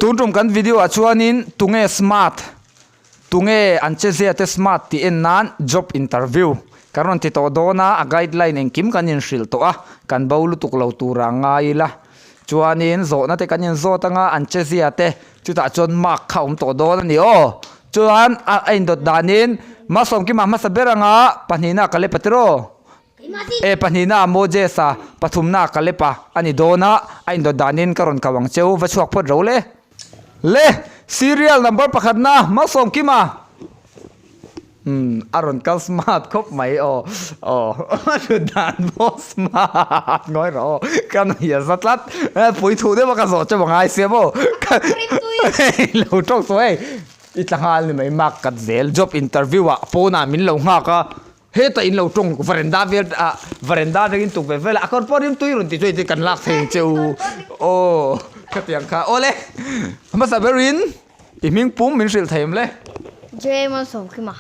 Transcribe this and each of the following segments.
tunrum kan video a chuanin tunge smart tunge anche te smart ti en nan job interview karon ti to dona a guideline en kim kan in hril to a kan bolu tuklo tura ngaila chuanin zo na te kan in zo tanga anche te chuta chon mark khaum to dona ni o chuan a in dot danin masom ki ma saberanga panina kale patro e panina mojesa pathumna kalepa ani dona ain do danin karon kawang cheu va chuak phot role le serial number pakhatna masom kima aron kal smart khop mai o dan boss smart ngoi ro kan ya zatlat pui thu de ba ka zo che bangai se bo lo tok so ei itlangal ni mai mak kat zel job interview a pona min lo nga ka he ta in lo tong veranda ring tuk ve vel akor porim tuirun ti choi ti kan lak theng cheu o khatiang kha ole ma saberin iming pum min sil thaim le James som kima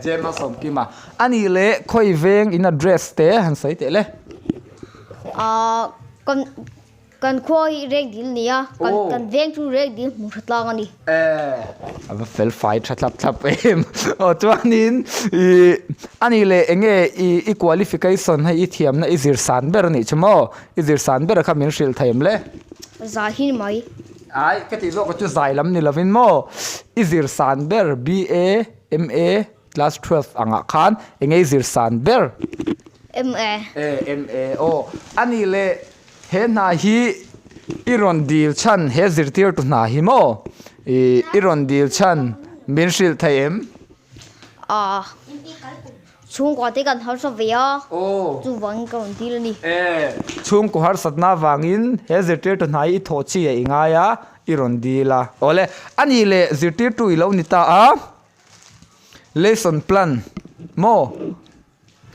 James som kima ani le khoi veng in address te han sai te le kan khoi rek dil nia kan veng tu rek dil mu thatlang ani ava fel fight thlap em o chuanin ani le enge i qualification hai i thiam na izir san ber ni chmo izir san ber kha min sil thaim le zahin mai ai cái tí lo có chút dài lắm nè là vin mo izir san ber BA MA class 12 anga khan engei izir san ber MA o ani le he na hi iron deal chan he zirtir tu na hi mo iron deal chan min shil thaim chung ko te kan har so via chu wang kan dil ni chung ko har satna wangin he zirtir tu na hi tho chi e nga ya iron dila ole ani le zirtir tu ilo ni ta a lesson plan mo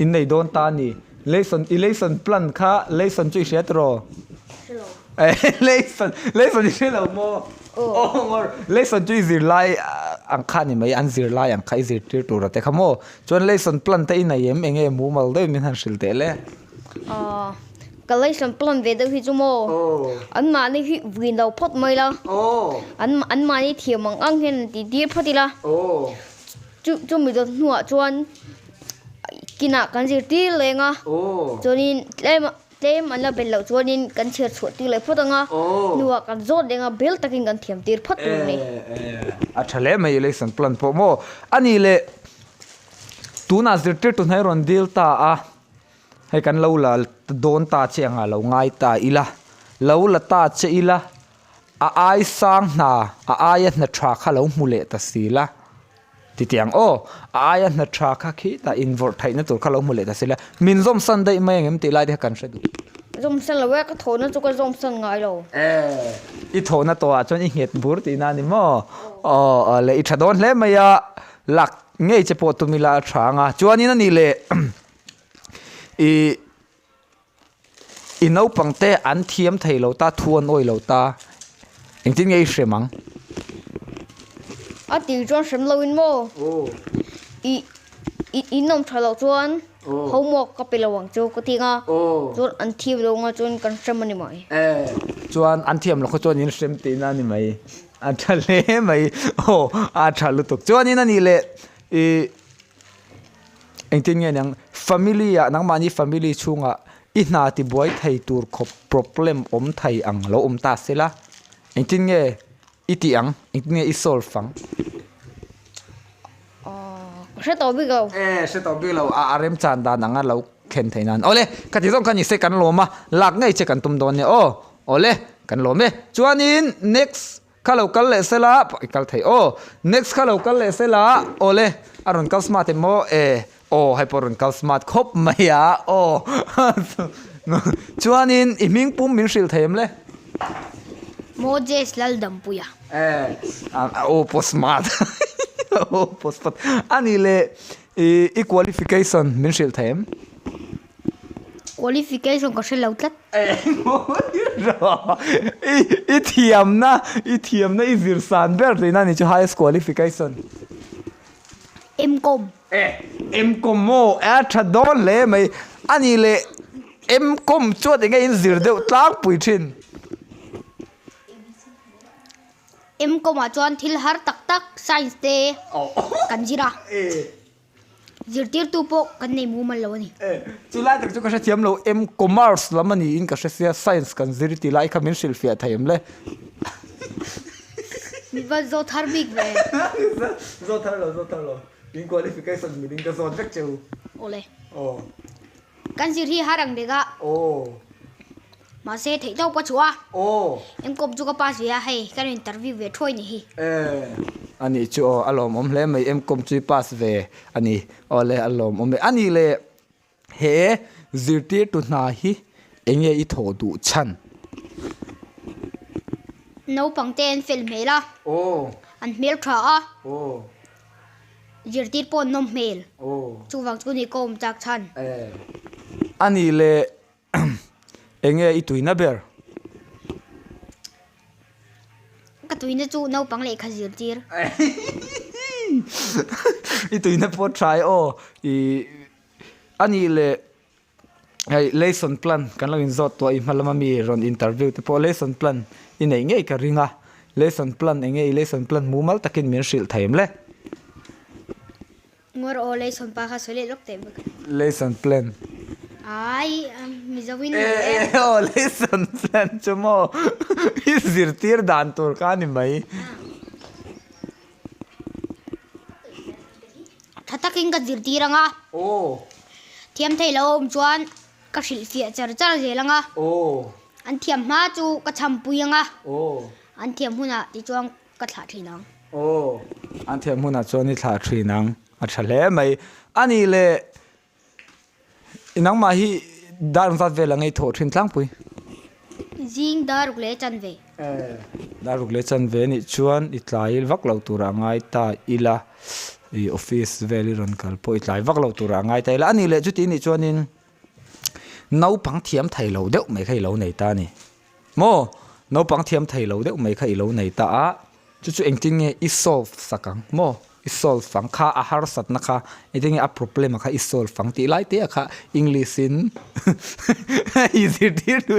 in nei don ta ni lesson plan kha lesson chui shetro lesson shelo mo ngor lesson chui zir lai ang kha ni mai an zir lai ang khai zir tir tu rate khamo chon lesson plan te ina yem enge mu mal de min han shil te le ka lesson plan ve de hi chumo an ma ni hi win lo phot mai la an ma ni thiamang ang hen ti dir photila chu mi do nuwa chuan kina kan zir ti lenga chonin tem an la bel lo chuanin kan chher chhuat ti le photanga nuwa kan zot lenga bel takin kan thiam tir phot tu ni a thale mai lesson plan po mo ani le tuna zir tir tu nai ron dil ta a hay kan lo la don ta che nga lo ngai ta ila lo la ta che ila a ai sang na a ayat na tra kha lo mule ta sila titiang ayat na tra kha khi ta invert thai na tur kha lo mule ta sila min zom san dai mai ngem ti lai de kan shadu zom san la wa ka thona chu ka zom san ngai lo i thona to a chon i het bur ti na ni mo le i thadon le maya lak ngei che po tu mila thanga chuani na ni le i nau pangte an thiam thei lo ta thuan oi lo ta engtin ngei hremang a ti chuan hrem lo in mo i nom thalo chuan homework ka pelawang chu ko tinga chuan an thiam lo nga chuan kan hrem ani mai chuan an thiam lo kho chuan in hrem ti na ni mai a thale mai a thalu tuk chuan in ani le engtin nge nang family ya nang mani family chunga i na ti boy thai tur khop problem om thai ang lo ta sela engtin nge iti ang engtin nge i solve fang se to bi go se to bi lo a rem chan da nanga lo khen thainan ole kati zong kan ni se kan lo ma lak ngai che kan tum don ne ole kan lo me chuanin next khalo kal le sela kal thai next khalo kal le sela ole aron kal smart mo hai porun kal smart khop maya chuanin iming pum min sil thaim le Moses lal dampuya po smart po smart ani le i qualification min sil thaim qualification ko se lautlat i thiam na i virsan ber de na ni chu highest qualification em com mo a thadon le mai ani le em com chu de ngai in zir deuh tlak pui thin em ko ma chuan thil har tak tak science te kan jira zirtir tu po kan nei mu man lo ni chu lai tak chu ka thiam lo em commerce lamani in ka sia science kan zirti lai kha min shil fia thaim le mi va zo thar big ve zo thar lo in qualification mi ding ka zon vek cheu ole oh kan zir hi harang de ga oh mà xe thấy đâu có chúa oh em cũng chưa có pass về hay cái interview về thôi nhỉ ani chu alom hle mai em kom chui pass ve ani ole alom ani le he zirti tu na hi enge I tho du chan nấu bằng tên film mê la anh mail thở zirti po nom mail chu vang chu ni kom chak chan ani le enge I tuina ber cái túi nó chu nấu bằng lệ khá zirti I tuina po try ani le hey lesson plan kan lang in zot to I malama mi ron interview te po lesson plan in enge ka ringa lesson plan enge lesson plan mumal takin min shil thaim le ngor o lesson pa kha sole lok te lesson plan ai mi zawin lesson plan chumo zirtir dan tur ka ni mai thataking ka zirti ranga thiam thei lo chuan ka hril fia char je langa an thiam ma chu ka cham puyanga an thiam huna ti chuang ka thla thinang an thiam huna chuan ni thla thinang a thale mai ani le inang ma hi dar zat ve langai tho thin tlang pui jing daruk le chan ve daruk le chan ve ni chuan I tlail vak lo tura ngai ta ila I office veli ron kal po I tlai vak lo tura ngai ta ila ani le chu ti ni chuan in nau pang thiam thai lo deuh mai khai lo nei ta ni mo nau pang thiam thai lo deuh mai khai lo nei ta a chu engting nge I solve sakang mo I solve fang kha a har sat na kha engting a problem kha I solve fang ti lai te kha English in easy to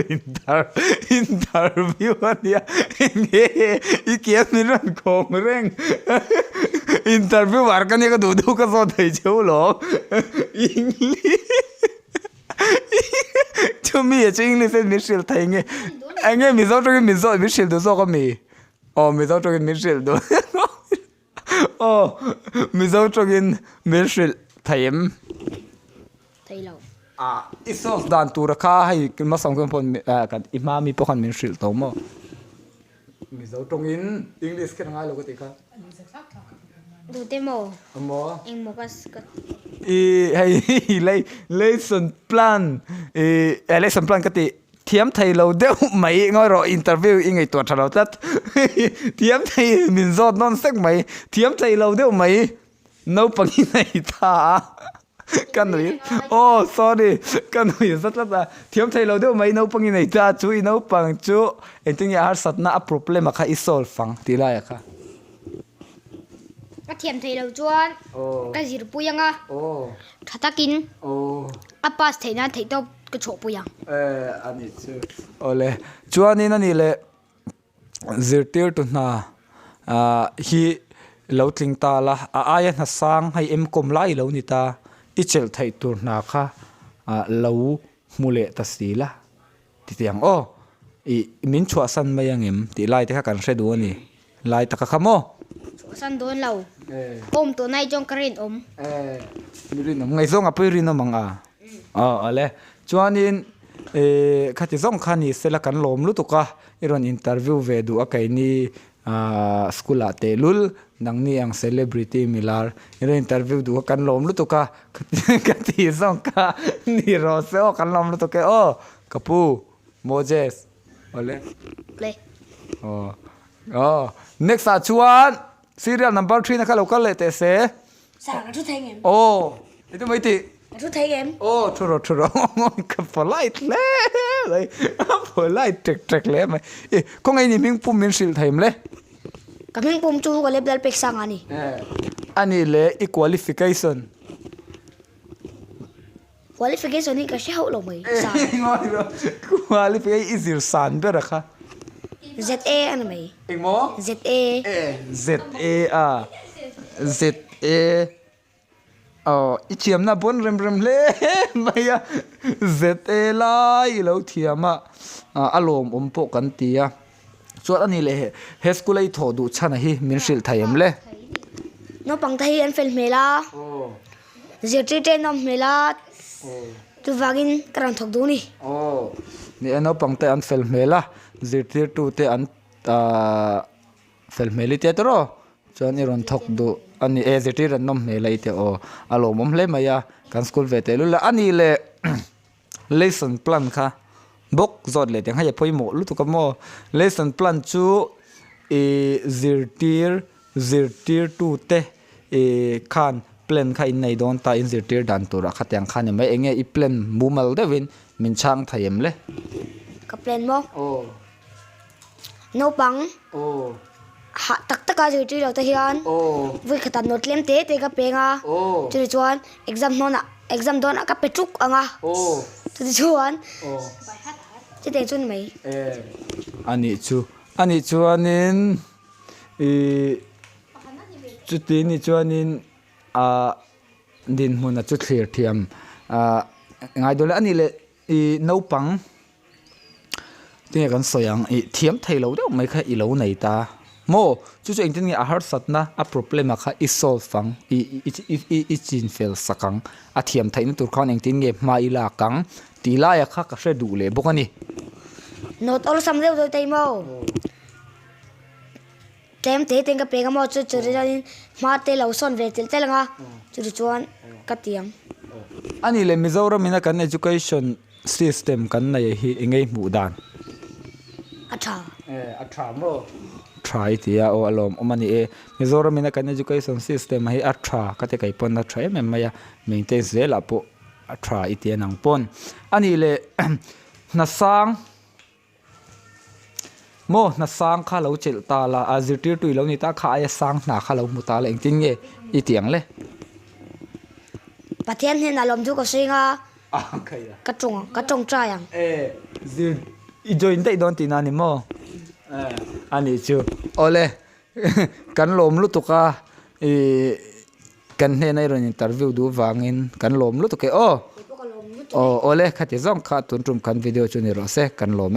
interview ania nge I kiam ni ran khong reng interview war kan ka du ka so thai cheu lo English cho mi cho English mi shil thai nge ange mi zo mi shil do zo ko mi mi zo mi shil do mi zo mi shil thaim thei lo isos dan tur kha hai ma song kon pon kan ima mi po kan min shil to mo mi zo in English kan ngai lo ko ti kha du te mo mo eng mo ka hey lesson plan lesson plan ka ti thiam thai lo deuh mai ngoi ro interview I ngai to thalo tat thiam thai min zot non sek mai thiam thai lo deuh mai no pangi nei tha kan ri sorry kan ri zat la thiam thai lo deuh mai no pangi nei ta chu I no pang chu enting ya har sat na a problem kha I solve fang ti la ya kha ka thiam thei lo chuan ka zir puyanga thatakin a pass theina thei to ka chho puyang ani chu ole chuan in ani le zirtir tu na hi lo tling ta la aya na sang hai em kom lai lo ni ta I chel thai tur na kha lo mule ta sila ti tiang I min chua san mayang em ti lai te kha kan hre du ani lai ta ka khamo san don lo kom to nai jong karin rin ngai zong a pui rin no manga ale chuan in khati zong khani sela kan lom lu tu ka iron interview ve du a kai ni school a te lul nang ni ang celebrity milar iron interview du kan lom lu tu ka khati zong ka ni ro se kan lom lu tu ke kapu moses ole play next a chuan serial number 3 na ka local le te se sa ka thu thei em ito mai ti thu thei em thuro ka polite le lai polite tek le mai ko ngai ni ming pum min sil thaim le ka ming pum chu ko level pek sang ani ani le qualification ni ka shau lo mai sa qualification is your san berakha ZA anh mày ing mo ZA ZA à ZA ichiam na bon rem le maya ZA lai lo thiama alom po kan tia chuat ani le he school ai tho du chana hi min sil thayem le nó bằng thay anh phèn mê la giờ chơi trên năm mê la tu vagin karang thok du ni ni ano pangte an fel mela zirtir tu te an fel meli te tro chon iron thok du ani e zirtir an nom mela ite o alo mom le maya kan school ve te lu la ani le lesson plan kha bok zot le teng ha poi mo lu tu ka mo lesson plan chu e zirtir tu te e khan plan kha in nei don ta in zirtir dan tu ra khatyang khan mai enge I plan mumal devin min chang thayem le ka plan mo no bang ha tak ka giờ chơi đâu ta hiền với cái tận nốt lem te ka pe nga chơi chuan exam don ka pe truk anga chơi chuan chơi te chun mai ani chu anin chu ti ni chuanin din huna chu clear thiam ngai dole ani le no pang tinga kan soyang thiam thailo de mai kha I lo nei ta mo chu chu engtin nge a har satna a problem kha I solve fang I chin fel sakang a thiam thain tur khan engtin nge mai la kang ti la ya kha ka hre du le bokani not all sam deu tai mo tem te tenga pega mo chu chu rin ma te lo son ve tel tel nga chu chuan ka tiang ani le Mizoram ina kan education system kan nei hi engei mu dan atha mo try tia o alom omani Mizoram ina kan education system hi atha kate kai pon na try mem maya maintain zela po atha itia nang pon ani le na sang kha lo chel ta la azirtir tu lo ni ta kha ya sang na kha lo mu ta la engtin nge I tiang le pathian hen alom du ko singa kai ka trong tra yang zir I join dai don tina ni mo ani chu ole kan lom lu tuka kan he nai ron interview du wangin kan lom lu tuke ole khati zong kha tun tum kan video chu ni ro se kan lom